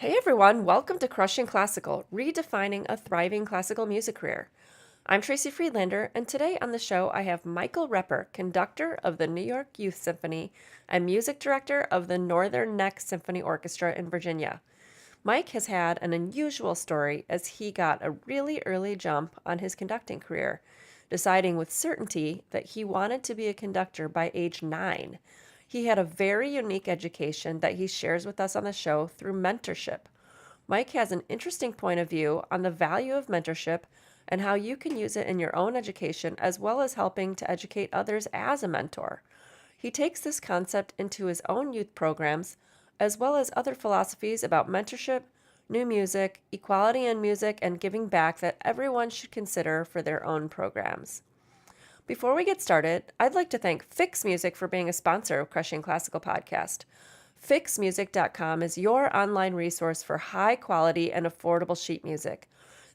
Hey everyone, welcome to Crushing Classical, redefining a thriving classical music career. I'm Tracy Friedlander, and today on the show I have Michael Repper, conductor of the New York Youth Symphony and music director of the Northern Neck Symphony Orchestra in Virginia. Mike has had an unusual story as he got a really early jump on his conducting career, deciding with certainty that he wanted to be a conductor by age 9. He had a very unique education that he shares with us on the show through mentorship. Mike has an interesting point of view on the value of mentorship and how you can use it in your own education as well as helping to educate others as a mentor. He takes this concept into his own youth programs as well as other philosophies about mentorship, new music, equality in music, and giving back that everyone should consider for their own programs. Before we get started, I'd like to thank Fix Music for being a sponsor of Crushing Classical Podcast. FixMusic.com is your online resource for high quality and affordable sheet music.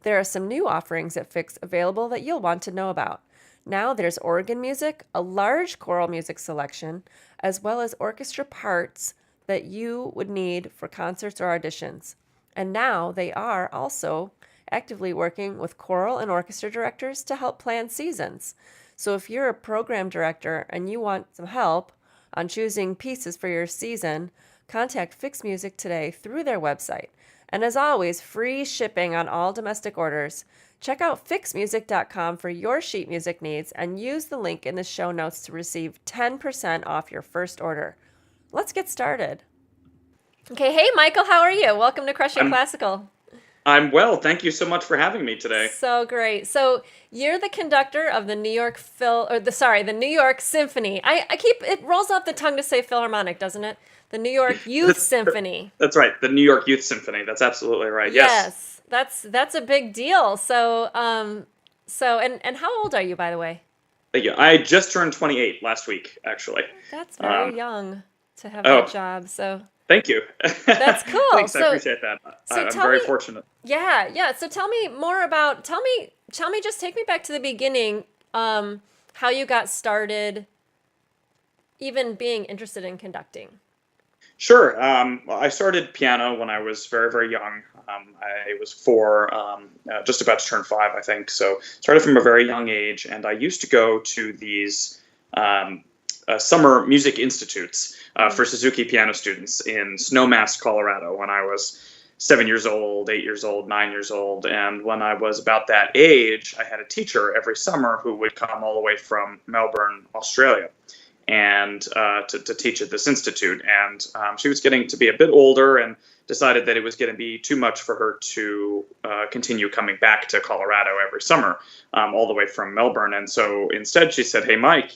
There are some new offerings at Fix available that you'll want to know about. Now there's organ music, a large choral music selection, as well as orchestra parts that you would need for concerts or auditions. And now they are also actively working with choral and orchestra directors to help plan seasons. So if you're a program director and you want some help on choosing pieces for your season, contact Fix Music today through their website. And as always, free shipping on all domestic orders. Check out fixmusic.com for your sheet music needs and use the link in the show notes to receive 10% off your first order. Let's get started. Okay, hey Michael, how are you? Welcome to Crushing I'm Classical. I'm well. Thank you so much for having me today. So great. So you're the conductor of the the New York Symphony. It rolls off the tongue to say Philharmonic, doesn't it? The New York Youth That's Symphony. that's right. The New York Youth Symphony. That's absolutely right. Yes. Yes, that's a big deal. And how old are you, by the way? Yeah, I just turned 28 last week, actually. That's very Um, young to have that oh, job. So thank you. that's cool. Thanks. I appreciate that. So I'm tell very me, fortunate. yeah. So tell me more about, just take me back to the beginning, how you got started, even being interested in conducting. Sure. Well, I started piano when I was very, very young. I was four, just about to turn five, I think. So started from a very young age, and I used to go to these summer music institutes for Suzuki piano students in Snowmass, Colorado, when I was 7 years old, 8 years old, 9 years old. And when I was about that age, I had a teacher every summer who would come all the way from Melbourne, Australia, and to teach at this institute. And she was getting to be a bit older and decided that it was going to be too much for her to continue coming back to Colorado every summer, all the way from Melbourne. And so instead she said, "Hey, Mike,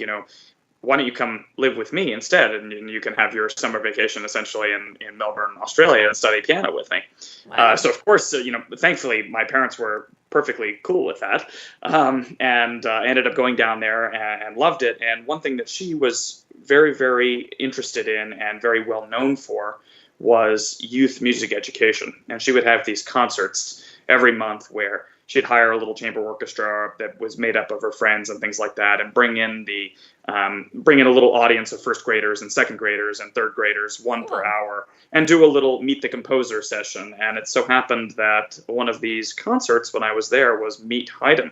why don't you come live with me instead, and you can have your summer vacation essentially in Melbourne, Australia, and study piano with me." Wow. So of course, thankfully my parents were perfectly cool with that, and ended up going down there and loved it. And one thing that she was very, very interested in and very well known for was youth music education. And she would have these concerts every month where she'd hire a little chamber orchestra that was made up of her friends and things like that, and bring in a little audience of first graders and second graders and third graders, one per Cool. hour, and do a little meet the composer session. And it so happened that one of these concerts when I was there was Meet Haydn.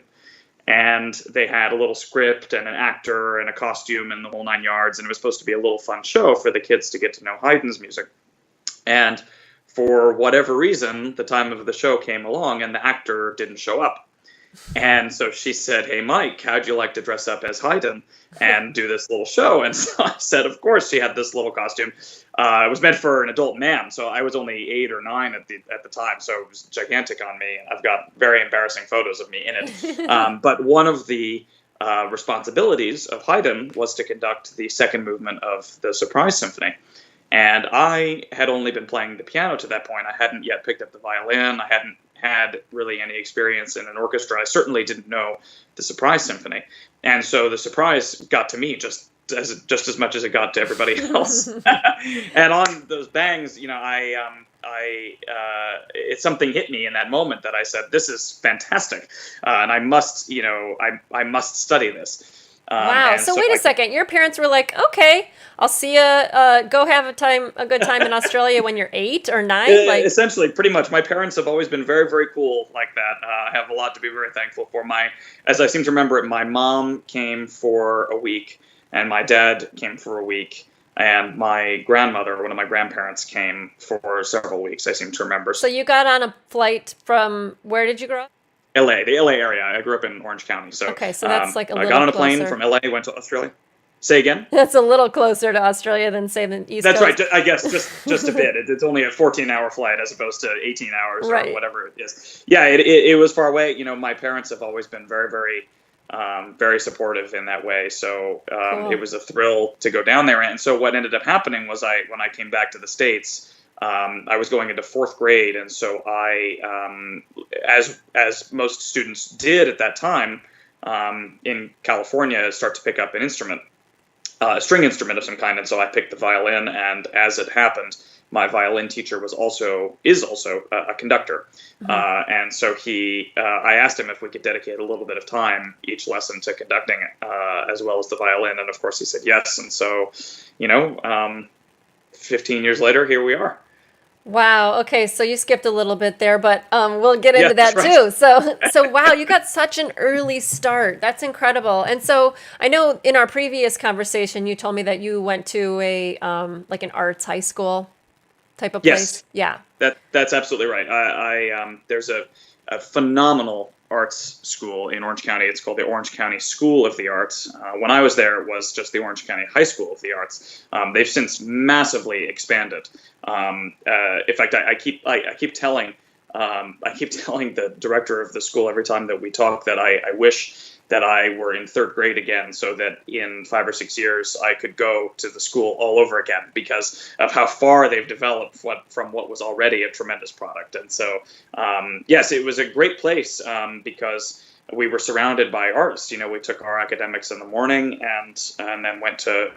And they had a little script and an actor and a costume and the whole nine yards, and it was supposed to be a little fun show for the kids to get to know Haydn's music. And for whatever reason, the time of the show came along and the actor didn't show up. And so she said, "Hey, Mike, how'd you like to dress up as Haydn and do this little show?" And so I said, of course. She had this little costume. It was meant for an adult man, so I was only 8 or 9 at the time, so it was gigantic on me. I've got very embarrassing photos of me in it. But one of the responsibilities of Haydn was to conduct the second movement of the Surprise Symphony. And I had only been playing the piano to that point. I hadn't yet picked up the violin. I hadn't had really any experience in an orchestra. I certainly didn't know the Surprise Symphony. And so the surprise got to me just as much as it got to everybody else. And on those bangs, something hit me in that moment that I said, "This is fantastic, and I must study this." Wow. And So so wait a I second. Your parents were like, okay, I'll see you. Go have a good time in Australia when you're 8 or 9. Like, essentially, pretty much, my parents have always been very, very cool like that. I have a lot to be very thankful for. As I seem to remember it, my mom came for a week, and my dad came for a week, and my grandmother, one of my grandparents, came for several weeks. I seem to remember. so you got on a flight from where did you grow up? LA, the LA area. I grew up in Orange County, so Okay, so that's like a I got little on a plane closer. from LA, went to Australia. Say again. That's a little closer to Australia than say the East That's right. Coast. I guess just a bit. It's only a 14-hour flight as opposed to 18 hours or Right. whatever it is. Yeah, it was far away. My parents have always been very, very, very supportive in that way. So Cool. it was a thrill to go down there. And so what ended up happening was when I came back to the States, I was going into fourth grade, and so as most students did at that time in California, start to pick up an instrument. A string instrument of some kind, and so I picked the violin. And as it happened, my violin teacher is also a conductor, and so I asked him if we could dedicate a little bit of time each lesson to conducting, as well as the violin, and of course he said yes. And so, 15 years later, here we are. Wow. Okay, so you skipped a little bit there, but we'll get Yeah, into that that's right. too. So wow, you got such an early start. That's incredible. And so I know in our previous conversation, you told me that you went to a like an arts high school type of place. Yes, Yeah. that's absolutely right. There's a phenomenal arts school in Orange County. It's called the Orange County School of the Arts. When I was there, it was just the Orange County High School of the Arts. They've since massively expanded. In fact, I keep telling the director of the school every time that we talk that I wish that I were in third grade again, so that in 5 or 6 years I could go to the school all over again, because of how far they've developed from what was already a tremendous product. And so, yes, it was a great place because we were surrounded by artists. We took our academics in the morning and then went to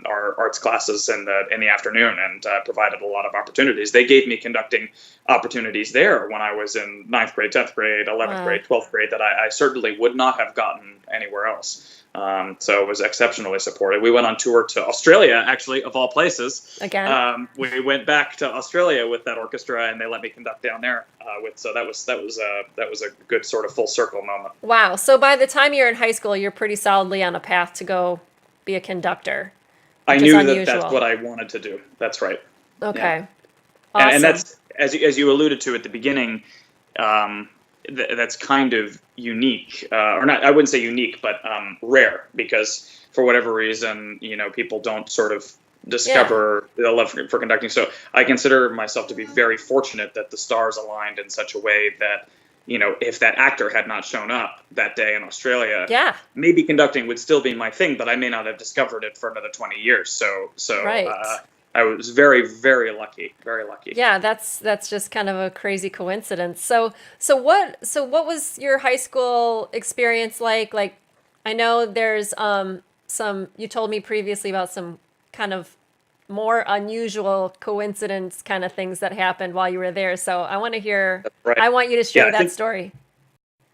our arts classes in the afternoon, and provided a lot of opportunities. They gave me conducting opportunities there when I was in 9th grade, 10th grade, 11th Wow. grade, 12th grade that I certainly would not have gotten anywhere else. So it was exceptionally supported. We went on tour to Australia, actually, of all places. Again. We went back to Australia with that orchestra, and they let me conduct down there. So that was a good sort of full circle moment. Wow. So by the time you're in high school, you're pretty solidly on a path to go be a conductor, I which is knew that that's unusual. what I wanted to do. That's right. Okay. And Awesome. that's as you alluded to at the beginning. That's kind of unique, or not. I wouldn't say unique, but rare, because for whatever reason, people don't sort of discover the love for conducting. So I consider myself to be very fortunate that the stars aligned in such a way that, if that actor had not shown up that day in Australia, Yeah. maybe conducting would still be my thing, but I may not have discovered it for another 20 years. So Right. I was very, very lucky, very lucky. Yeah, that's just kind of a crazy coincidence. So what was your high school experience like? Like, I know there's some you told me previously about some kind of more unusual coincidence kind of things that happened while you were there. So I want to hear Right. I want you to Yeah, share I that think story.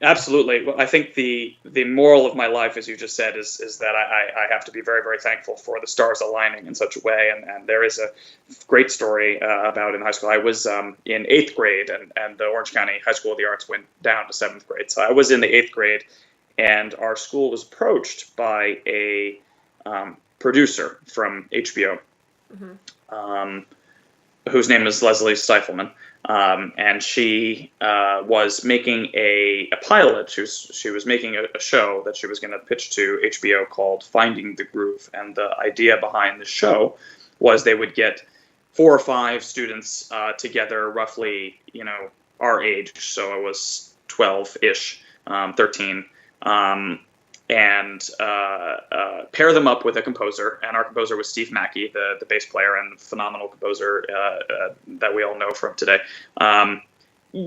absolutely. Well, I think the moral of my life, as you just said, is that I have to be very, very thankful for the stars aligning in such a way. And there is a great story about in high school. I was in 8th grade, and the Orange County High School of the Arts went down to 7th grade. So I was in the 8th grade, and our school was approached by a producer from HBO, whose name is Leslie Stifelman. And she was making a pilot. She was making a show that she was going to pitch to HBO called Finding the Groove. And the idea behind the show was they would get 4 or 5 students together, roughly, our age. So I was 12-ish, 13. And pair them up with a composer, and our composer was Steve Mackey, the bass player and phenomenal composer that we all know from today.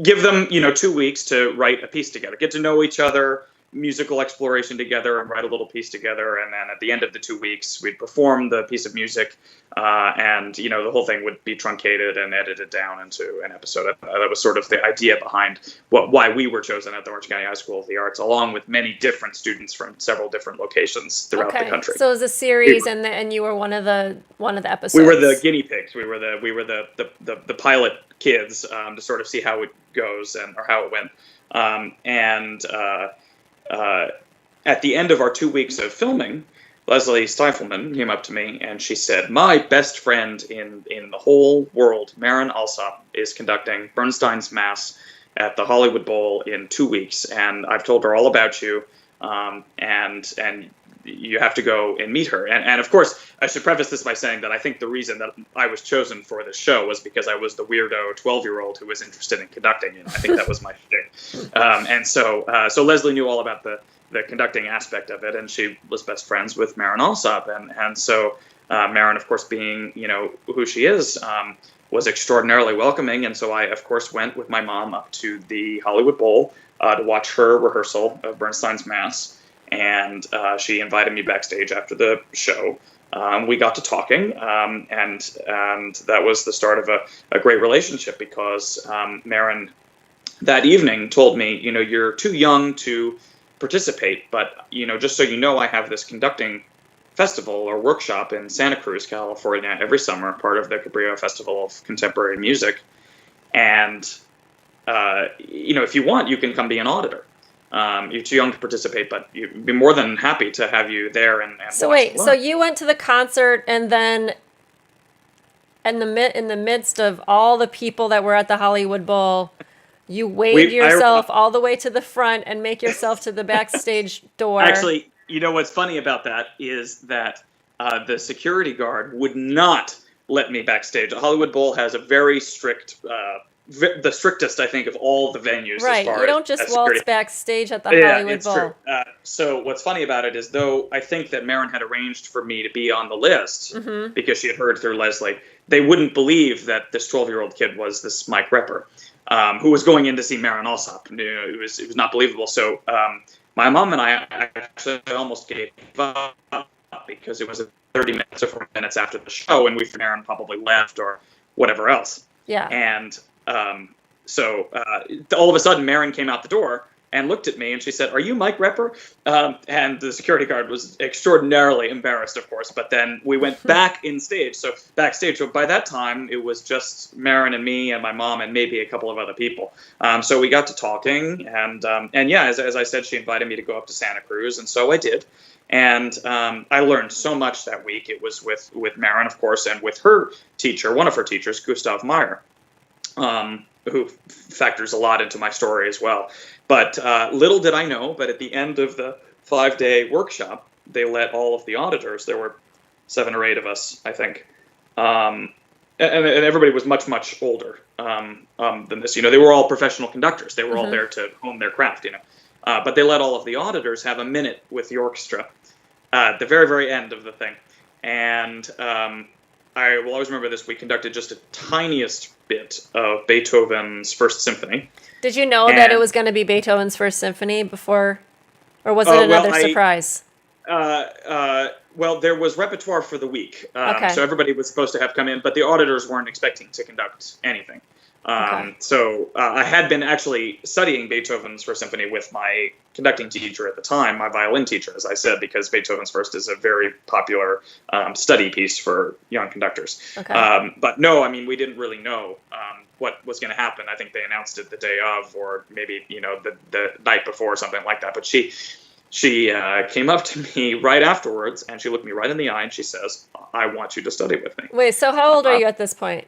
Give them 2 weeks to write a piece together, get to know each other, musical exploration together and write a little piece together. And then at the end of the 2 weeks, we'd perform the piece of music, and the whole thing would be truncated and edited down into an episode. That was sort of the idea behind why we were chosen at the Orange County High School of the Arts, along with many different students from several different locations throughout the country. So it was a series, and you were one of the episodes. We were the guinea pigs. We were the pilot kids, to sort of see how it goes or how it went. At the end of our 2 weeks of filming, Leslie Stifelman came up to me and she said, "My best friend in the whole world, Marin Alsop, is conducting Bernstein's Mass at the Hollywood Bowl in 2 weeks, and I've told her all about you, and you have to go and meet her." And of course, I should preface this by saying that I think the reason that I was chosen for this show was because I was the weirdo 12-year-old who was interested in conducting. I think that was my shtick. So Leslie knew all about the conducting aspect of it, and she was best friends with Marin Alsop. And so Marin, of course, being, who she is, was extraordinarily welcoming. And so I, of course, went with my mom up to the Hollywood Bowl to watch her rehearsal of Bernstein's Mass. And she invited me backstage after the show. We got to talking, and that was the start of a great relationship, because Marin that evening told me, "You're too young to participate, but, just so you know, I have this conducting festival or workshop in Santa Cruz, California, every summer, part of the Cabrillo Festival of Contemporary Music. And, if you want, you can come be an auditor. You're too young to participate, but you'd be more than happy to have you there and so wait, so you went to the concert, and then in the midst of all the people that were at the Hollywood Bowl, you waved yourself all the way to the front and make yourself to the backstage door. Actually, what's funny about that is that the security guard would not let me backstage. The Hollywood Bowl has a very strict the strictest, I think, of all the venues. Right, as far you don't as just waltz backstage at the Hollywood Bowl. True. So what's funny about it is, though I think that Marin had arranged for me to be on the list, because she had heard through Leslie, they wouldn't believe that this 12-year-old kid was this Mike Repper, who was going in to see Marin Alsop. It was not believable. So my mom and I actually almost gave up, because it was 30 minutes or 40 minutes after the show, and Marin probably left or whatever else. Yeah. And so all of a sudden, Marin came out the door and looked at me, and she said, "Are you Mike Repper?" And the security guard was extraordinarily embarrassed, of course. But then we went backstage. So by that time, it was just Marin and me and my mom and maybe a couple of other people. So we got to talking, and yeah, as I said, she invited me to go up to Santa Cruz, and so I did. And I learned so much that week. It was with Marin, of course, and with her teacher, one of her teachers, Gustav Meyer, who factors a lot into my story as well. But little did I know, but at the end of the 5-day workshop, they let all of the auditors, there were 7 or 8 of us, I think, and everybody was much, much older than this. They were all professional conductors. They were all there to hone their craft, but they let all of the auditors have a minute with the orchestra at the very, very end of the thing. And I will always remember this. We conducted just a tiniest bit of Beethoven's First Symphony. Did you know that it was going to be Beethoven's First Symphony before, or was it another surprise? Well, there was repertoire for the week, Okay. So everybody was supposed to have come in, but the auditors weren't expecting to conduct anything. Okay. So I had been actually studying Beethoven's First Symphony with my conducting teacher at the time, my violin teacher, as I said, because Beethoven's First is a very popular study piece for young conductors. Okay. But no, I mean, we didn't really know what was going to happen. I think they announced it the day of, or maybe the night before, or something like that. But she came up to me right afterwards, and she looked me right in the eye, and she says, "I want you to study with me." Wait, so how old are you at this point?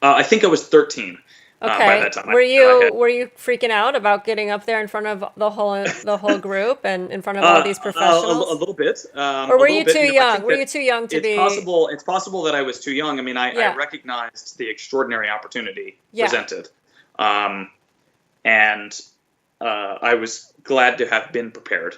I think I was 13 by Okay. that time. Were you freaking out about getting up there in front of the whole group and in front of all these professionals? A little bit. Or were you too young? Were you too young to be? It's possible that I was too young. I mean, I recognized the extraordinary opportunity presented, and I was glad to have been prepared.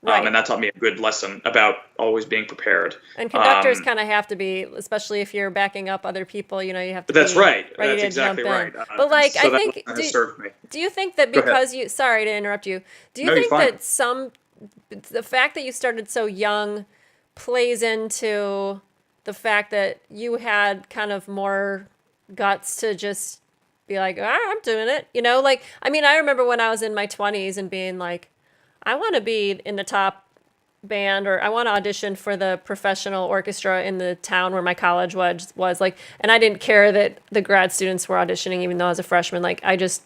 Right. And that taught me a good lesson about always being prepared. And conductors Um, kind of have to be, especially if you're backing up other people, you have to that's be right. ready That's to exactly jump in. right. But And like, I so that think, lesson has served me. do you think that Go ahead. because you, sorry to interrupt you, do you No, you're think fine. that the fact that you started so young plays into the fact that you had kind of more guts to just be like, ah, I'm doing it, like, I mean, I remember when I was in my 20s and being like, I want to be in the top band, or I want to audition for the professional orchestra in the town where my college was like, and I didn't care that the grad students were auditioning even though I was a freshman. Like, I just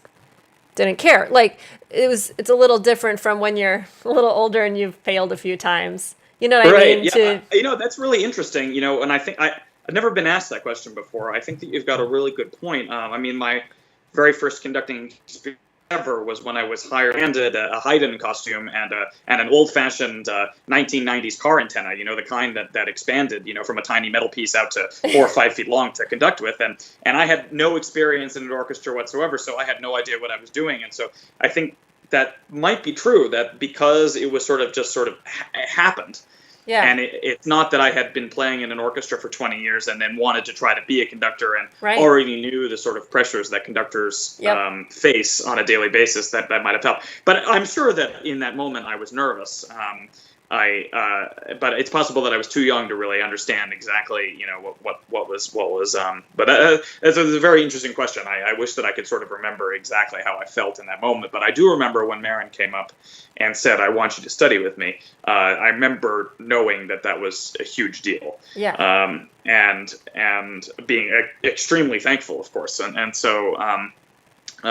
didn't care. Like, it's a little different from when you're a little older and you've failed a few times. You know what I Right. mean? Yeah. To That's really interesting. And I think I've never been asked that question before. I think that you've got a really good point. I mean, my very first conducting experience ever was when I was handed a Haydn costume and an old-fashioned 1990s car antenna. The kind that expanded, from a tiny metal piece out to 4 or 5 feet long to conduct with. And I had no experience in an orchestra whatsoever, so I had no idea what I was doing. And so I think that might be true, that because it was sort of happened. yeah, And it's not that I had been playing in an orchestra for 20 years and then wanted to try to be a conductor and right. already knew the sort of pressures that conductors Yep. face on a daily basis, that might have helped. But I'm sure that in that moment I was nervous. But it's possible that I was too young to really understand exactly, what was. But that's a very interesting question. I wish that I could sort of remember exactly how I felt in that moment. But I do remember when Marin came up and said, "I want you to study with me." I remember knowing that was a huge deal. Yeah. And being extremely thankful, of course. And so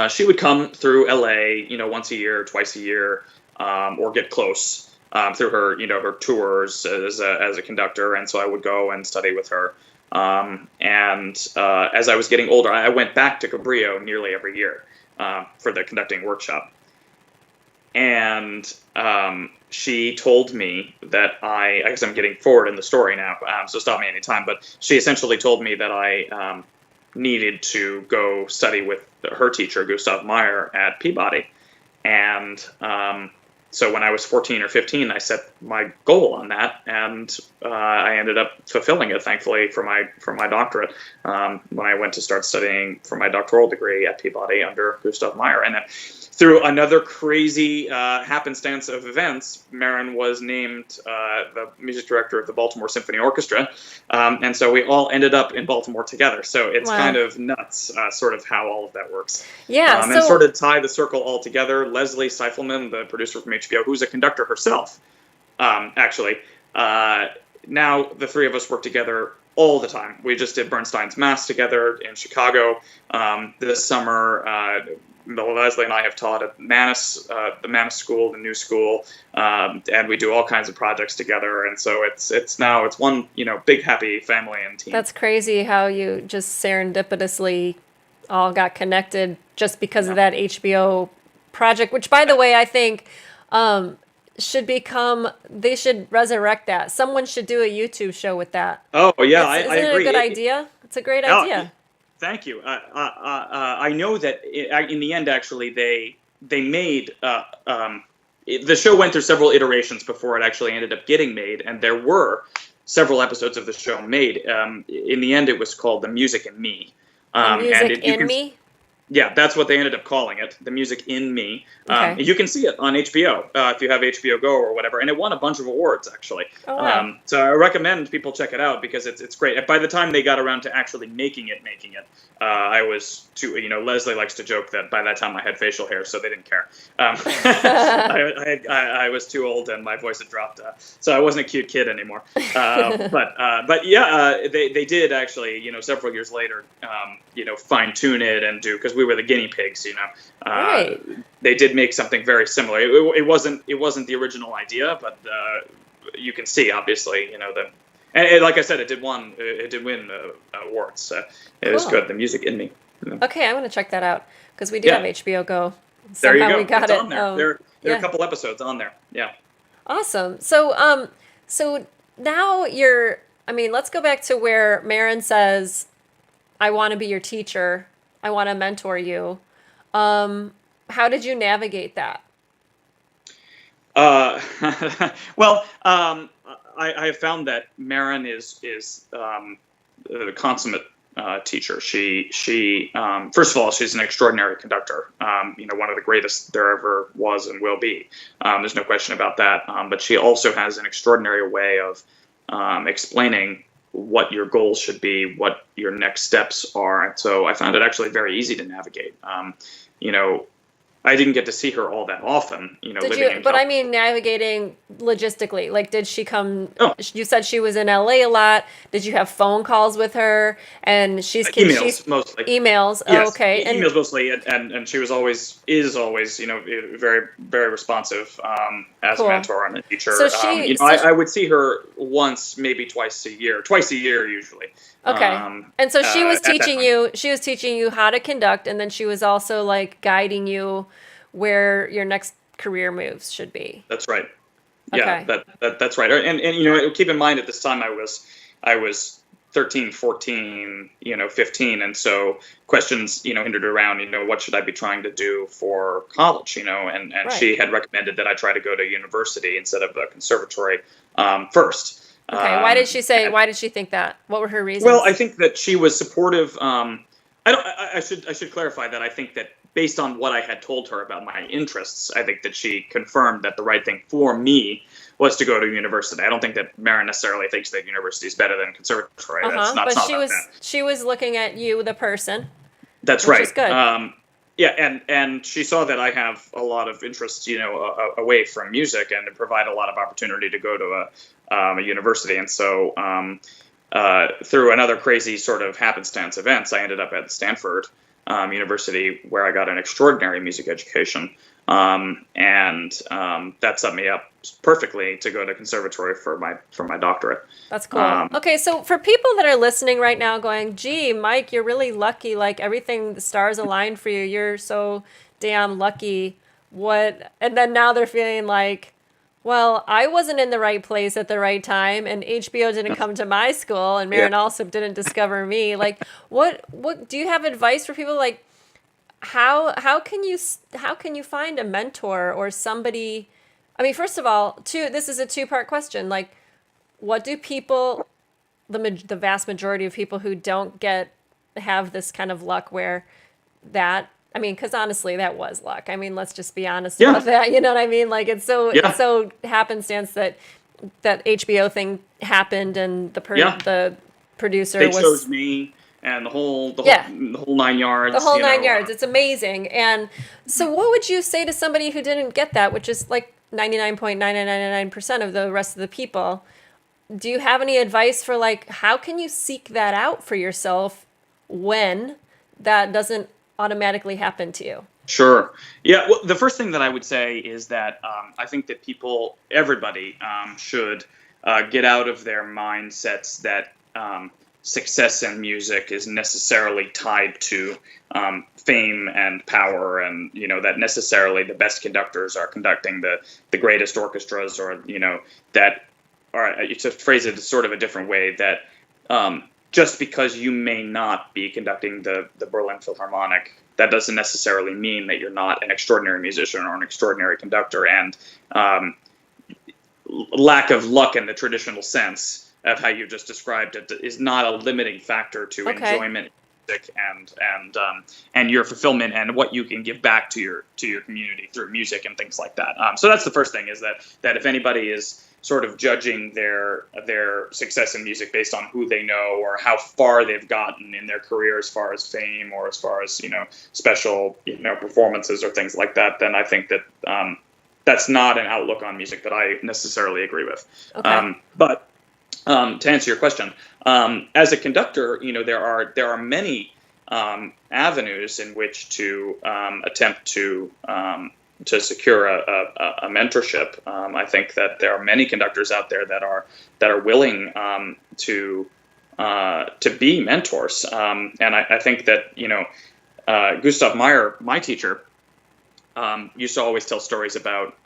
she would come through LA, once a year, twice a year, or get close. Through her, her tours as a conductor, and so I would go and study with her. And as I was getting older, I went back to Cabrillo nearly every year for the conducting workshop. And she told me that I guess I'm getting forward in the story now, so stop me anytime. But she essentially told me that I needed to go study with her teacher, Gustav Meyer, at Peabody, and so when I was 14 or 15, I set my goal on that, and I ended up fulfilling it, thankfully, for my doctorate when I went to start studying for my doctoral degree at Peabody under Gustav Meyer. And then through another crazy happenstance of events, Marin was named the music director of the Baltimore Symphony Orchestra, and so we all ended up in Baltimore together. So it's Wow. kind of nuts, sort of how all of that works. Yeah. And sort of tie the circle all together, Leslie Seifelman, the producer from HBO, who's a conductor herself, actually, now the three of us work together all the time. We just did Bernstein's Mass together in Chicago this summer. Leslie and I have taught at Manus, the Manus School, the New School, and we do all kinds of projects together. And so it's one big happy family and team. That's crazy how you just serendipitously all got connected just because of that HBO project, which, by the way, I think they should resurrect that. Someone should do a YouTube show with that. Oh yeah, I Isn't it agree. a good idea? It's a great idea. Thank you. I know that in the end, actually, they made the show went through several iterations before it actually ended up getting made, and there were several episodes of the show made. In the end, it was called The Music in Me. Music in Me? Yeah, that's what they ended up calling it, The Music in Me. Okay. You can see it on HBO if you have HBO Go or whatever, and it won a bunch of awards, actually. Oh, wow. So I recommend people check it out because it's great. By the time they got around to actually making it, I was too. Leslie likes to joke that by that time I had facial hair, so they didn't care. I was too old and my voice had dropped, so I wasn't a cute kid anymore. But yeah, they did actually, several years later, fine tune it and do, because we were the guinea pigs, Right. They did make something very similar. It wasn't the original idea, but you can see obviously, and like I said, it did win awards. It was Cool. good. The Music in Me. Okay, I want to check that out because we do have HBO Go. There you Somehow go. we got it's it. on there. There are a couple episodes on there. Yeah. Awesome. So now let's go back to where Marin says, I want to be your teacher. I want to mentor you. How did you navigate that? Uh, well, I have found that Marin is a consummate teacher. She first of all, she's an extraordinary conductor. One of the greatest there ever was and will be. There's no question about that. But she also has an extraordinary way of explaining what your goals should be, what your next steps are. And so I found it actually very easy to navigate. You know, I didn't get to see her all that often, Did living you, in but I California. mean, navigating logistically, like, did she come? Oh, You said she was in LA a lot. Did you have phone calls with her? And can she emails mostly. emails? Oh, Yes, okay. And emails mostly, and she was always is always very very responsive as a cool. mentor and a teacher. So I would see her once, maybe twice a year usually. okay. And so At that time. she was teaching you how to conduct, and then she was also like guiding you where your next career moves should be. That's right. Yeah, Okay. that's right. And keep in mind at this time I was 13, 14, 15, and so questions hindered around what should I be trying to do for college, and Right. she had recommended that I try to go to university instead of a conservatory first. Okay. Why did she think that? What were her Well, I reasons? think that she was supportive. I don't. I should clarify that I think that based on what I had told her about my interests, I think that she confirmed that the right thing for me was to go to university. I don't think that Marin necessarily thinks that university is better than conservatory. That's Uh-huh. not. It's But not about that. she was looking at you, the person, That's which right. is good. Yeah, and she saw that I have a lot of interest, away from music, and to provide a lot of opportunity to go to a university. And so, through another crazy sort of happenstance events, I ended up at Stanford University, where I got an extraordinary music education, and that set me up perfectly to go to conservatory for my doctorate. That's cool. Um, Okay, so for people that are listening right now going, gee, Mike, you're really lucky. Like everything, the stars aligned for you. You're so damn lucky. What? And then now they're feeling like, well, I wasn't in the right place at the right time, and HBO didn't come to my school, and yeah, Marin Alsop didn't discover me. Like, what do you have advice for people? Like, how can you find a mentor or somebody? I mean, first of all, this is a two-part question. Like, what do people, the vast majority of people who don't have this kind of luck where that, I mean, because honestly, that was luck. I mean, let's just be honest yeah, about that. You know what I mean? Like, it's yeah, so happenstance that HBO thing happened, and yeah. the producer They was, chose me, and the whole yeah, the whole nine the yards. whole nine yards. It's amazing. And so, what would you say to somebody who didn't get that, which is like 99.9999% of the rest of the people? Do you have any advice for like how can you seek that out for yourself when that doesn't automatically happen to you? Sure. Yeah. Well, the first thing that I would say is that I think that everybody, should get out of their mindsets that success in music is necessarily tied to fame and power, and that necessarily the best conductors are conducting the greatest orchestras, or that, or to phrase it sort of a different way, that just because you may not be conducting the Berlin Philharmonic, that doesn't necessarily mean that you're not an extraordinary musician or an extraordinary conductor. And lack of luck in the traditional sense of how you just described it is not a limiting factor to Okay. enjoyment in music and your fulfillment and what you can give back to your community through music and things like that. So that's the first thing, is that if anybody is sort of judging their success in music based on who they know or how far they've gotten in their career as far as fame or as far as special performances or things like that, then I think that that's not an outlook on music that I necessarily agree with. Okay. But to answer your question, as a conductor, there are many avenues in which to attempt to secure a mentorship. I think that there are many conductors out there that are willing to be mentors, and I think that Gustav Meyer, my teacher, used to always tell stories about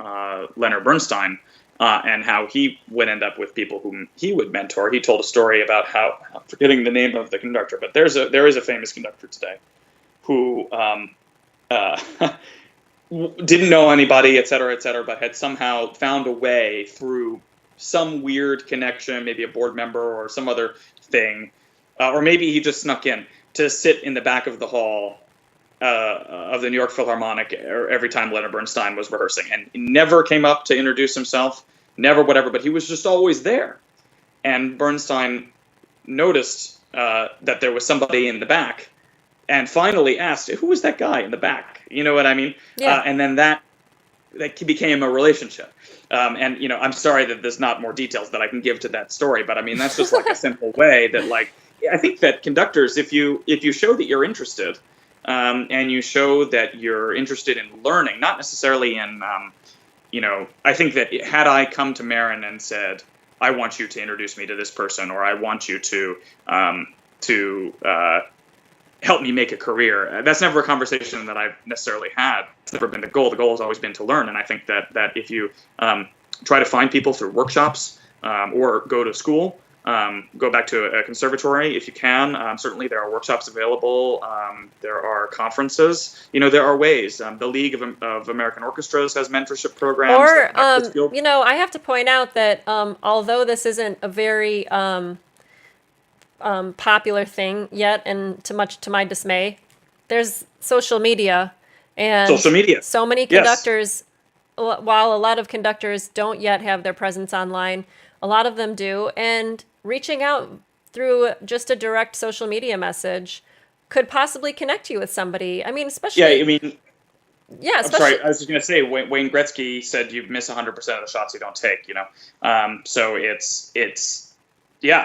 Leonard Bernstein. And how he would end up with people whom he would mentor. He told a story about how, I'm forgetting the name of the conductor, but there is a famous conductor today who didn't know anybody, et cetera, but had somehow found a way through some weird connection, maybe a board member or some other thing, or maybe he just snuck in to sit in the back of the hall of the New York Philharmonic every time Leonard Bernstein was rehearsing, and he never came up to introduce himself, never whatever, but he was just always there. And Bernstein noticed that there was somebody in the back, and finally asked, "Who was that guy in the back?" You know what I mean? Yeah. And then that became a relationship. And I'm sorry that there's not more details that I can give to that story, but I mean that's just like a simple way that I think that conductors, if you show that you're interested, and you show that you're interested in learning, not necessarily in, I think that had I come to Marin and said, "I want you to introduce me to this person," or "I want you to help me make a career," that's never a conversation that I've necessarily had. It's never been the goal. The goal has always been to learn. And I think that if you try to find people through workshops or go to school, go back to a conservatory if you can. Certainly there are workshops available. There are conferences. There are ways. The League of American Orchestras has mentorship programs. Or, I have to point out that although this isn't a very popular thing yet, and to my dismay, there's social media, and social media. So many conductors, yes. While a lot of conductors don't yet have their presence online, a lot of them do, and reaching out through just a direct social media message could possibly connect you with somebody. I mean, especially... Yeah, I mean... Yeah, I'm sorry, I was just going to say, Wayne Gretzky said you miss 100% of the shots you don't take, So it's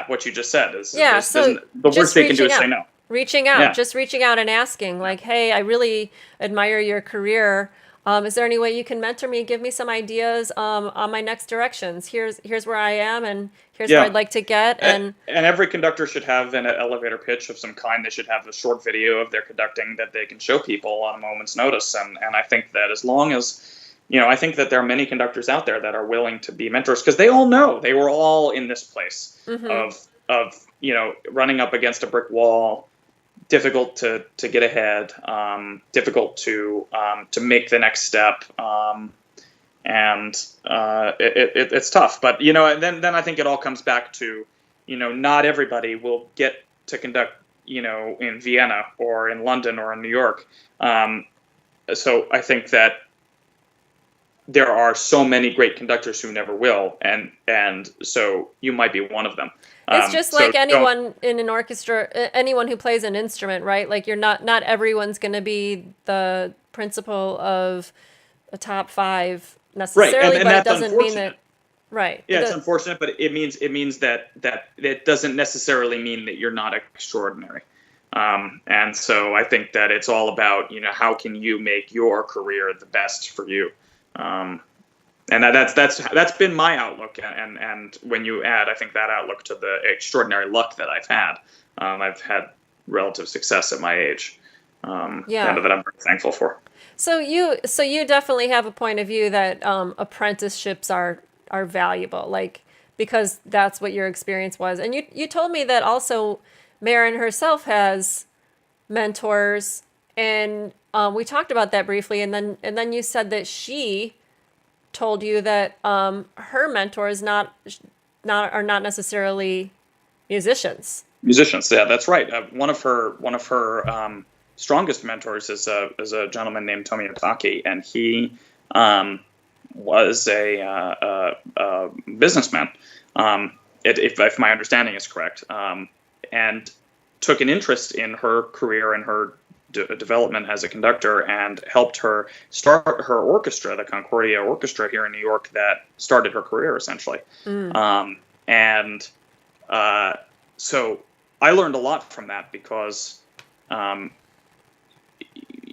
what you just said. So the worst they can do is say no. Reaching out, just reaching out and asking, like, "Hey, I really admire your career. Is there any way you can mentor me, give me some ideas on my next directions? Here's where I am, and here's where I'd like to get." And every conductor should have an elevator pitch of some kind. They should have a short video of their conducting that they can show people on a moment's notice. And I think that as long as, I think that there are many conductors out there that are willing to be mentors, because they all know they were all in this place of running up against a brick wall. Difficult to get ahead, difficult to make the next step, and it's tough. But then I think it all comes back to not everybody will get to conduct in Vienna or in London or in New York. So I think that there are so many great conductors who never will, and so you might be one of them. It's just like anyone in an orchestra, anyone who plays an instrument, right? Like not everyone's going to be the principal of a top 5 necessarily, right. And but it doesn't mean that. Right. Yeah, it's unfortunate, but it means that it doesn't necessarily mean that you're not extraordinary. And so I think that it's all about how can you make your career the best for you. And that's been my outlook, and when you add, I think, that outlook to the extraordinary luck that I've had relative success at my age, and that I'm very thankful for. So you definitely have a point of view that apprenticeships are valuable, like, because that's what your experience was, and you told me that also Marin herself has mentors, and we talked about that briefly, and then you said that she told you that her mentors are not necessarily musicians. Musicians, yeah, that's right. One of her strongest mentors is a gentleman named Tomio Taki, and he was a businessman, if my understanding is correct, and took an interest in her career and her development as a conductor, and helped her start her orchestra, the Concordia Orchestra here in New York, that started her career essentially. So I learned a lot from that, because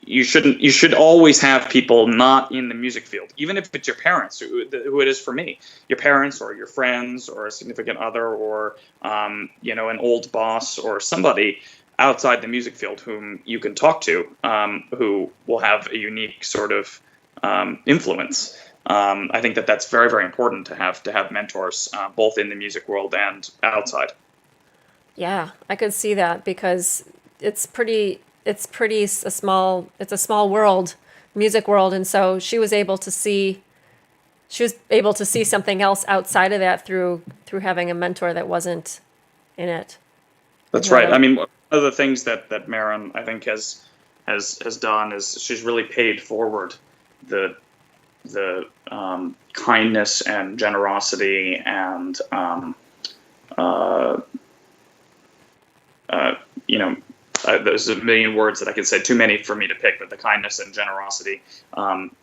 you should always have people not in the music field, even if it's your parents, who it is for me, your parents or your friends or a significant other, or an old boss or somebody outside the music field whom you can talk to, who will have a unique sort of influence. I think that that's very, very important to have mentors, both in the music world and outside. Yeah, I could see that, because it's a small world, music world, and so she was able to see something else outside of that through having a mentor that wasn't in it. That's right. I mean, one of the things that Marin, I think, has done is she's really paid forward the kindness and generosity and there's a million words that I could say, too many for me to pick, but the kindness and generosity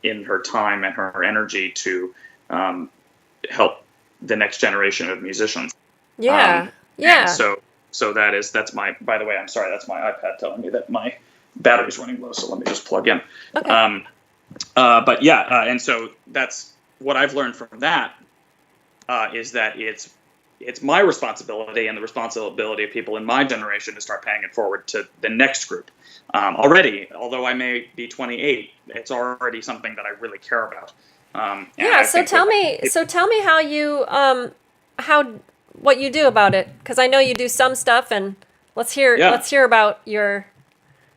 in her time and her energy to help the next generation of musicians. Yeah, yeah. So that's my. By the way, I'm sorry. That's my iPad telling me that my battery's running low. So let me just plug in. Okay. But yeah, and so that's what I've learned from that is that it's my responsibility and the responsibility of people in my generation to start paying it forward to the next group. Already, although I may be 28, it's already something that I really care about. Yeah. So tell me how you what you do about it, because I know you do some stuff, and let's hear about your.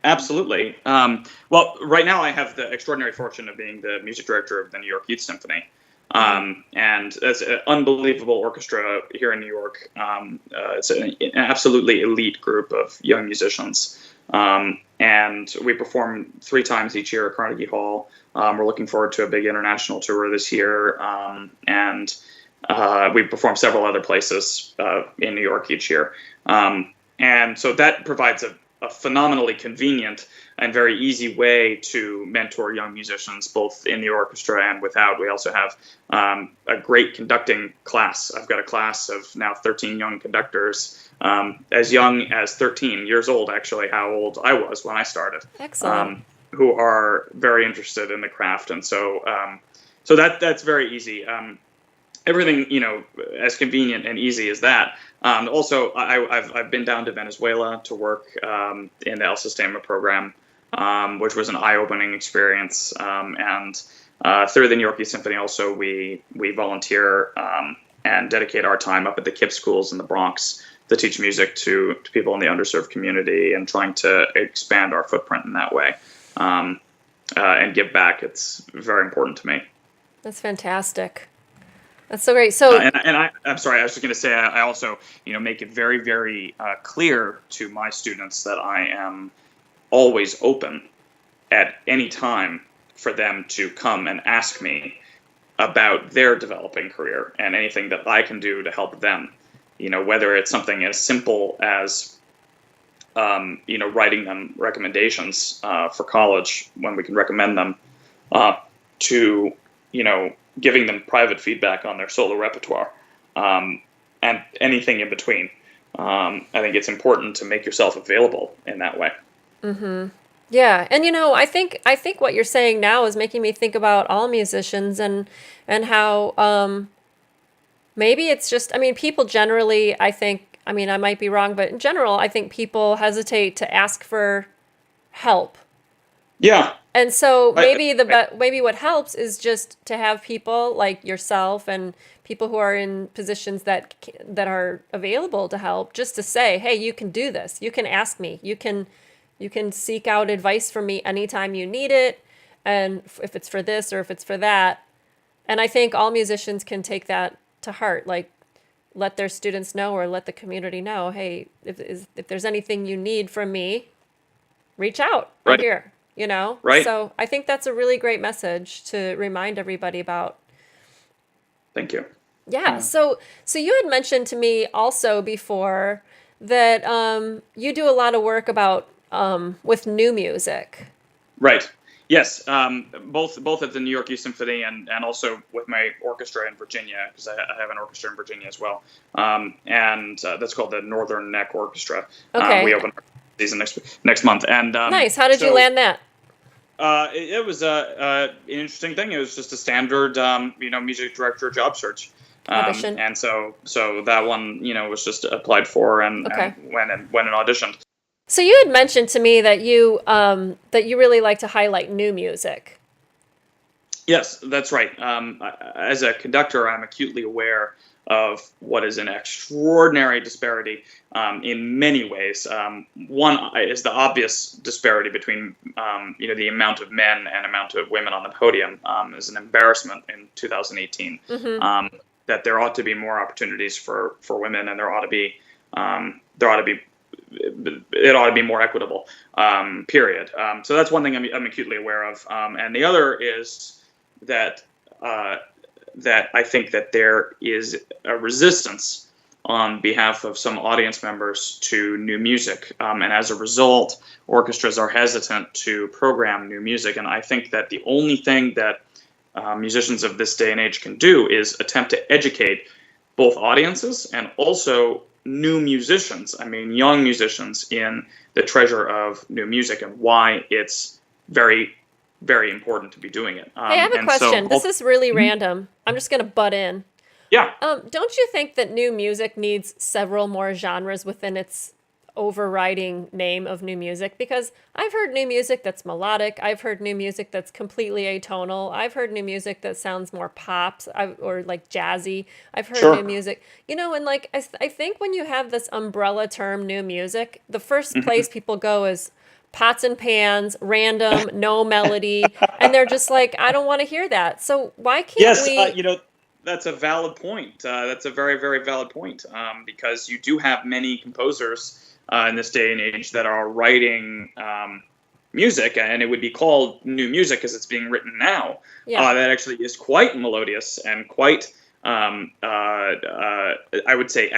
Absolutely. Well, right now I have the extraordinary fortune of being the music director of the New York Youth Symphony. And it's an unbelievable orchestra here in New York. It's an absolutely elite group of young musicians. And we perform 3 times each year at Carnegie Hall. We're looking forward to a big international tour this year. And we perform several other places in New York each year. And so that provides a phenomenally convenient and very easy way to mentor young musicians, both in the orchestra and without. We also have a great conducting class. I've got a class of now 13 young conductors, as young as 13 years old, actually, how old I was when I started. Excellent. Who are very interested in the craft. And so that's very easy. Everything, as convenient and easy as that. Also, I've been down to Venezuela to work in the El Sistema program, which was an eye-opening experience. And through the New York Youth Symphony, also we volunteer and dedicate our time up at the KIPP schools in the Bronx to teach music to people in the underserved community and trying to expand our footprint in that way and give back. It's very important to me. That's fantastic. That's so great. So, I'm sorry. I was just going to say, I also, make it very, very clear to my students that I am always open at any time for them to come and ask me about their developing career and anything that I can do to help them. Whether it's something as simple as, writing them recommendations for college when we can recommend them, to, giving them private feedback on their solo repertoire, and anything in between. I think it's important to make yourself available in that way. Mm-hmm. Yeah, and I think what you're saying now is making me think about all musicians and how maybe it's just, people generally, I might be wrong, but in general, I think people hesitate to ask for help. Yeah. And so maybe what helps is just to have people like yourself and people who are in positions that are available to help, just to say, hey, you can do this. You can ask me. You can seek out advice from me anytime you need it, and if it's for this or if it's for that. And I think all musicians can take that to heart, like let their students know or let the community know, hey, if there's anything you need from me, reach out. I'm right here. Right. So I think that's a really great message to remind everybody about. Thank you. Yeah. So you had mentioned to me also before that you do a lot of work about with new music. Right. Yes. Both at the New York Youth Symphony and also with my orchestra in Virginia, because I have an orchestra in Virginia as well. And that's called the Northern Neck Orchestra. Okay. We open our season next month. And nice. How did you land that? It was an interesting thing. It was just a standard, music director job search. Audition. And so that one, was just applied for and went and auditioned. So you had mentioned to me that you really like to highlight new music. Yes, that's right. As a conductor, I'm acutely aware of what is an extraordinary disparity in many ways. One is the obvious disparity between the amount of men and amount of women on the podium is an embarrassment in 2018. Mm-hmm. That there ought to be more opportunities for women, and it ought to be more equitable. Period. So that's one thing I'm acutely aware of, and the other is that I think that there is a resistance on behalf of some audience members to new music, and as a result, orchestras are hesitant to program new music. And I think that the only thing that musicians of this day and age can do is attempt to educate both audiences and also new musicians. I mean, young musicians in the treasure of new music and why it's very, very important to be doing it. Hey, I have a question. This is really random. I'm just going to butt in. Yeah. Don't you think that new music needs several more genres within its overriding name of new music? Because I've heard new music that's melodic. I've heard new music that's completely atonal. I've heard new music that sounds more pop or like jazzy. I've heard Sure. new music, and like I think when you have this umbrella term new music, the first place people go is pots and pans, random, no melody, and they're just like, I don't want to hear that. So why can't Yes, we? that's a valid point. That's a very, very valid point, because you do have many composers in this day and age that are writing music, and it would be called new music because it's being written now. Yeah. That actually is quite melodious and quite, I would say,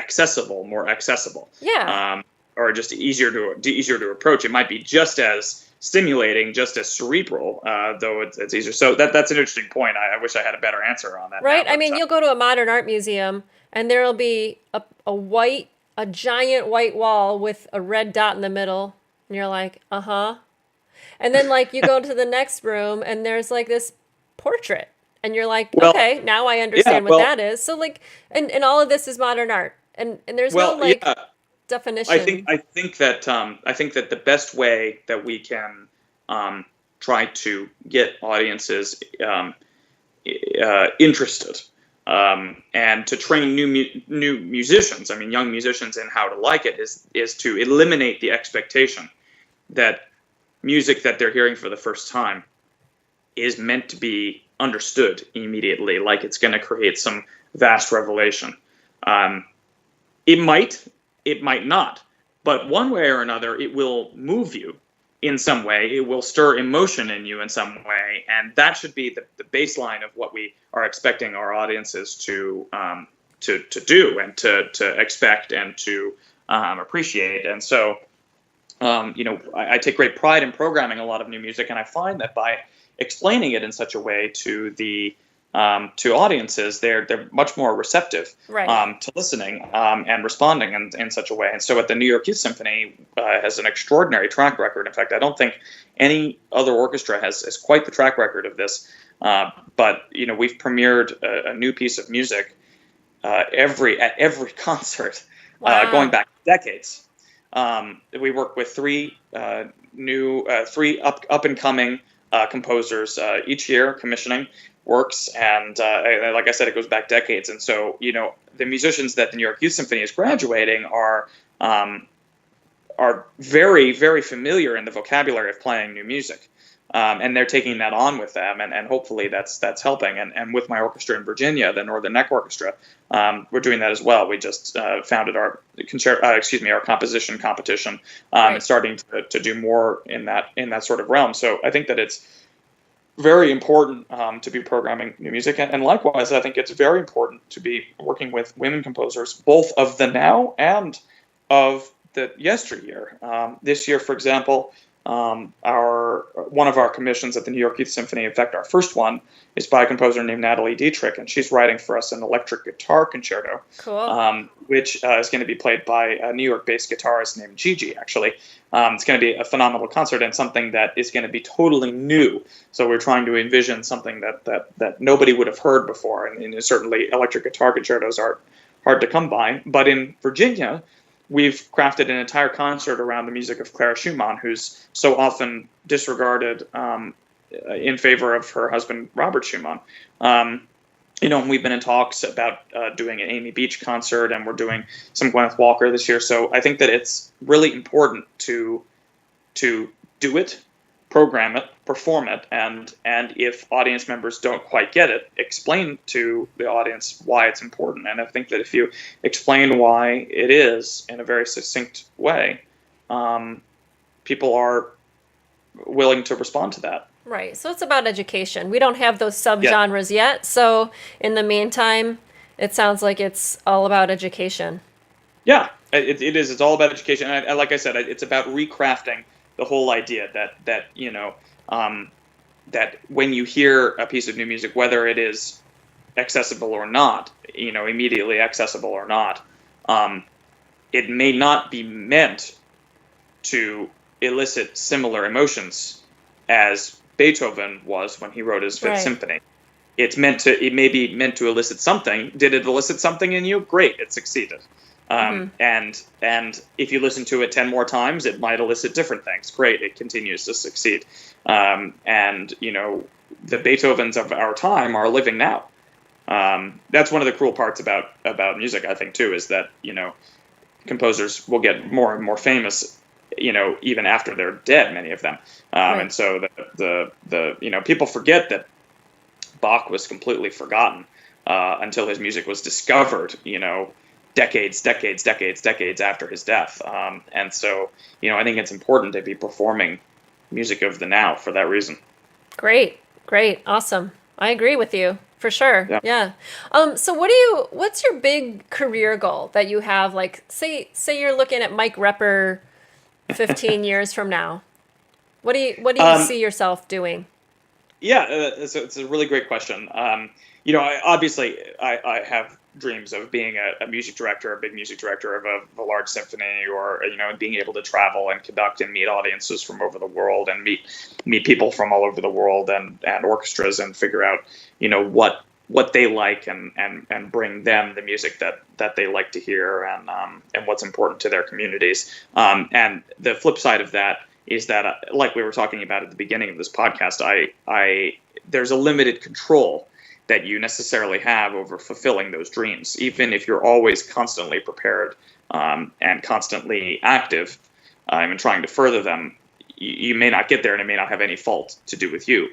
more accessible. Yeah. Or just easier to approach. It might be just as stimulating, just as cerebral, though it's easier. So that's an interesting point. I wish I had a better answer on that. Right? Now, I mean, you'll go to a modern art museum and there'll be a giant white wall with a red dot in the middle. And you're like, uh-huh. And then like you go to the next room and there's like this portrait. And you're like, well, okay, now I yeah, understand what well, that is. So like, and all of this is modern art. And there's no well, like yeah. definition. I think that the best way that we can try to get audiences interested and to train new musicians, I mean young musicians, in how to like it is to eliminate the expectation that music that they're hearing for the first time is meant to be understood immediately, like it's going to create some vast revelation. It might not, but one way or another, it will move you in some way. It will stir emotion in you in some way, and that should be the baseline of what we are expecting our audiences to do and to expect and to appreciate. And so, I take great pride in programming a lot of new music, and I find that by explaining it in such a way to audiences, they're much more receptive Right. to listening and responding in such a way. And so at the New York Youth Symphony has an extraordinary track record. In fact, I don't think any other orchestra has quite the track record of this. But we've premiered a new piece of music at every concert, Wow. going back decades. We work with three up and coming composers each year, commissioning works, and like I said, it goes back decades. And so the musicians that the New York Youth Symphony is graduating are very, very familiar in the vocabulary of playing new music, and they're taking that on with them, and hopefully that's helping. And with my orchestra in Virginia, the Northern Neck Orchestra, we're doing that as well. We just founded our composition competition, Right. and starting to do more in that sort of realm. So I think that it's very important to be programming new music, and likewise, I think it's very important to be working with women composers, both of the now and of the yesteryear. This year, for example, one of our commissions at the New York Youth Symphony, in fact, our first one, is by a composer named Natalie Dietrich, and she's writing for us an electric guitar concerto, Cool. which is going to be played by a New York-based guitarist named Gigi, actually. It's going to be a phenomenal concert and something that is going to be totally new. So we're trying to envision something that nobody would have heard before, and certainly electric guitar concertos are hard to come by. But in Virginia, we've crafted an entire concert around the music of Clara Schumann, who's so often disregarded in favor of her husband, Robert Schumann. We've been in talks about doing an Amy Beach concert, and we're doing some Gwyneth Walker this year. So I think that it's really important to do it, program it, perform it, and if audience members don't quite get it, explain to the audience why it's important. And I think that if you explain why it is in a very succinct way, people are willing to respond to that. Right. So it's about education. We don't have those subgenres yet. So in the meantime, it sounds like it's all about education. Yeah, it is. It's all about education. And like I said, it's about recrafting the whole idea that when you hear a piece of new music, whether it is accessible or not, immediately accessible or not, it may not be meant to elicit similar emotions as Beethoven was when he wrote his Fifth Symphony. It may be meant to elicit something. Did it elicit something in you? Great, it succeeded. And if you listen to it 10 more times, it might elicit different things. Great, it continues to succeed. The Beethovens of our time are living now. That's one of the cruel parts about music, I think, too, is that composers will get more and more famous, even after they're dead, many of them. And so the people forget that Bach was completely forgotten until his music was discovered, decades after his death. And so, I think it's important to be performing music of the now for that reason. Great. Awesome. I agree with you for sure. Yeah. So what's your big career goal that you have? Like, say you're looking at Mike Repper 15 years from now. What do you see yourself doing? Yeah, it's a really great question. I have dreams of being a music director, a big music director of a large symphony, or being able to travel and conduct and meet audiences from over the world, and meet people from all over the world, and orchestras, and figure out what they like, and bring them the music that they like to hear, and what's important to their communities. And the flip side of that is that, like we were talking about at the beginning of this podcast, there's a limited control that you necessarily have over fulfilling those dreams, even if you're always constantly prepared and constantly active and trying to further them. You may not get there, and it may not have any fault to do with you.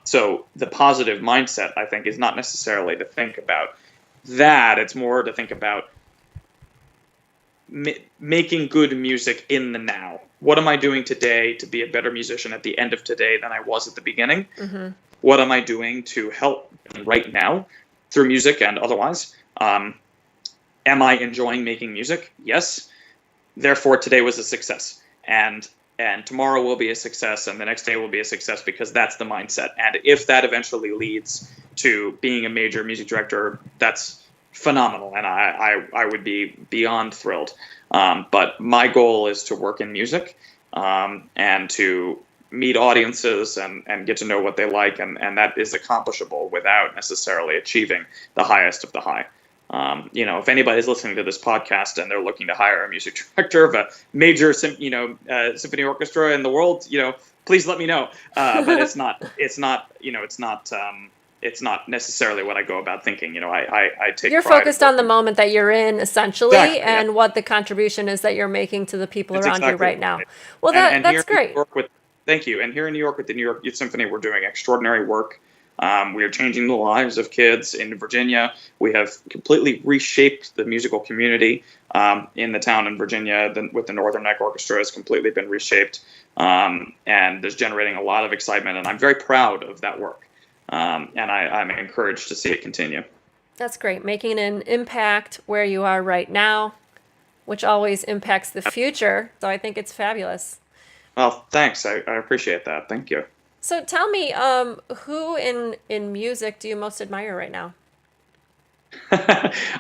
So the positive mindset, I think, is not necessarily to think about that. It's more to think about making good music in the now. What am I doing today to be a better musician at the end of today than I was at the beginning? Mm-hmm. What am I doing to help right now through music and otherwise? Am I enjoying making music? Yes. Therefore, today was a success. And tomorrow will be a success, and the next day will be a success, because that's the mindset. And if that eventually leads to being a major music director, that's phenomenal, and I would be beyond thrilled. But my goal is to work in music and to meet audiences and get to know what they like, and that is accomplishable without necessarily achieving the highest of the high. If anybody's listening to this podcast and they're looking to hire a music director of a major symphony orchestra in the world, please let me know. But it's not necessarily what I go about thinking. I take. You're pride focused on the moment that you're in, essentially, exactly, and what the contribution is that you're making to the people around you right now. Well, that's great. Thank you. And here in New York with the New York Youth Symphony, we're doing extraordinary work. We are changing the lives of kids. In Virginia, we have completely reshaped the musical community in the town in Virginia. With the Northern Neck Orchestra, has completely been reshaped, and there's generating a lot of excitement. And I'm very proud of that work, and I'm encouraged to see it continue. That's great. Making an impact where you are right now, which always impacts the future. So I think it's fabulous. Well, thanks. I appreciate that. Thank you. So tell me, who in music do you most admire right now?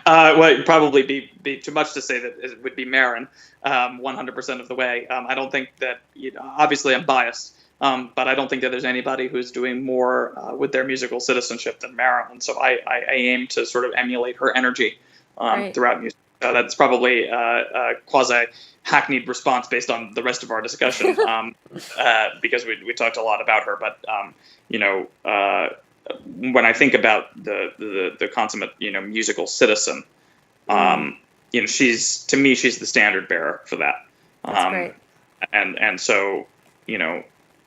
Well, it'd probably be too much to say that it would be Marin, 100% of the way. I don't think that, obviously I'm biased, but I don't think that there's anybody who's doing more with their musical citizenship than Marin. And so I aim to sort of emulate her energy throughout music. That's probably quasi hackneyed response based on the rest of our discussion, because we talked a lot about her. But when I think about the consummate musical citizen, she's the standard bearer for that. That's great. And so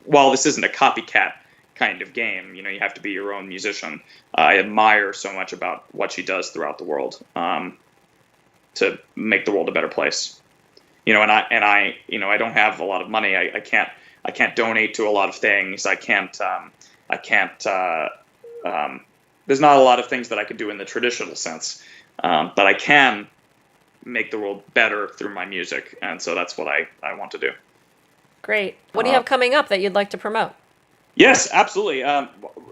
while this isn't a copycat kind of game, you have to be your own musician. I admire so much about what she does throughout the world to make the world a better place. And I don't have a lot of money. I can't donate to a lot of things. I can't. There's not a lot of things that I could do in the traditional sense, but I can make the world better through my music, and so that's what I want to do. Great. What do you have coming up that you'd like to promote? Yes, absolutely.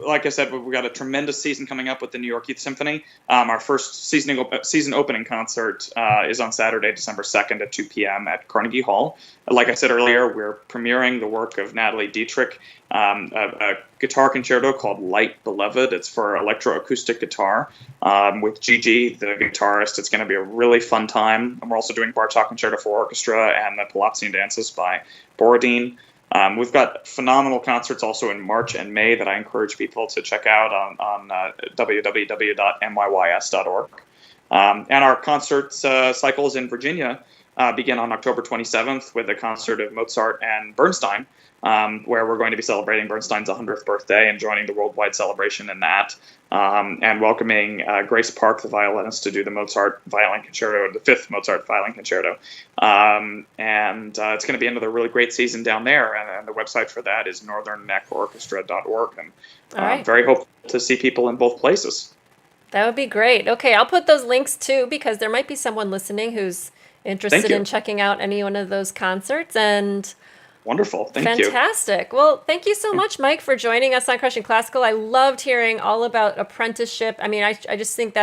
Like I said, we've got a tremendous season coming up with the New York Youth Symphony. Our first season opening concert is on Saturday, December 2nd at 2 p.m. at Carnegie Hall. Like I said earlier, we're premiering the work of Natalie Dietrich, a guitar concerto called Light Beloved. It's for electroacoustic guitar with Gigi, the guitarist. It's going to be a really fun time. And we're also doing Bartok Concerto for Orchestra and the Palazzian Dances by Borodin. We've got phenomenal concerts also in March and May that I encourage people to check out on www.myys.org. And our concert cycles in Virginia begin on October 27th with a concert of Mozart and Bernstein, where we're going to be celebrating Bernstein's 100th birthday and joining the worldwide celebration in that, and welcoming Grace Park, the violinist, to do the Mozart Violin Concerto, the 5th Mozart Violin Concerto. And it's going to be another really great season down there, and the website for that is northernneckorchestra.org, and I'm very hopeful to see people in both places. That would be great. Okay, I'll put those links too, because there might be someone listening who's interested in checking out any one of those concerts. And wonderful. Thank you. Fantastic. Well, thank you so much, Mike, for joining us on Crushing Classical. I loved hearing all about apprenticeship. I mean, I just think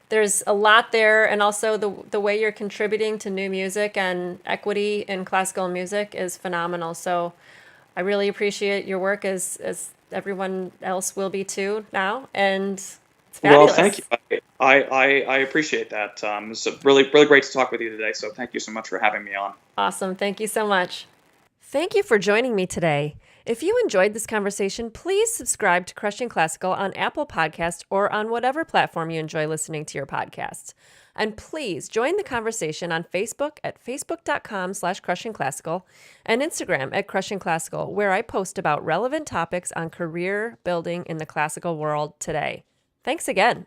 there's a lot there, and also the way you're contributing to new music and equity in classical music is phenomenal. So I really appreciate your work, as everyone else will be too now, and it's fabulous. Well, thank you. I appreciate that. It's really great to talk with you today, so thank you so much for having me on. Awesome. Thank you so much. Thank you for joining me today. If you enjoyed this conversation, please subscribe to Crushing Classical on Apple Podcasts or on whatever platform you enjoy listening to your podcasts. And please join the conversation on Facebook at facebook.com/crushingclassical and Instagram at Crushing Classical, where I post about relevant topics on career building in the classical world today. Thanks again.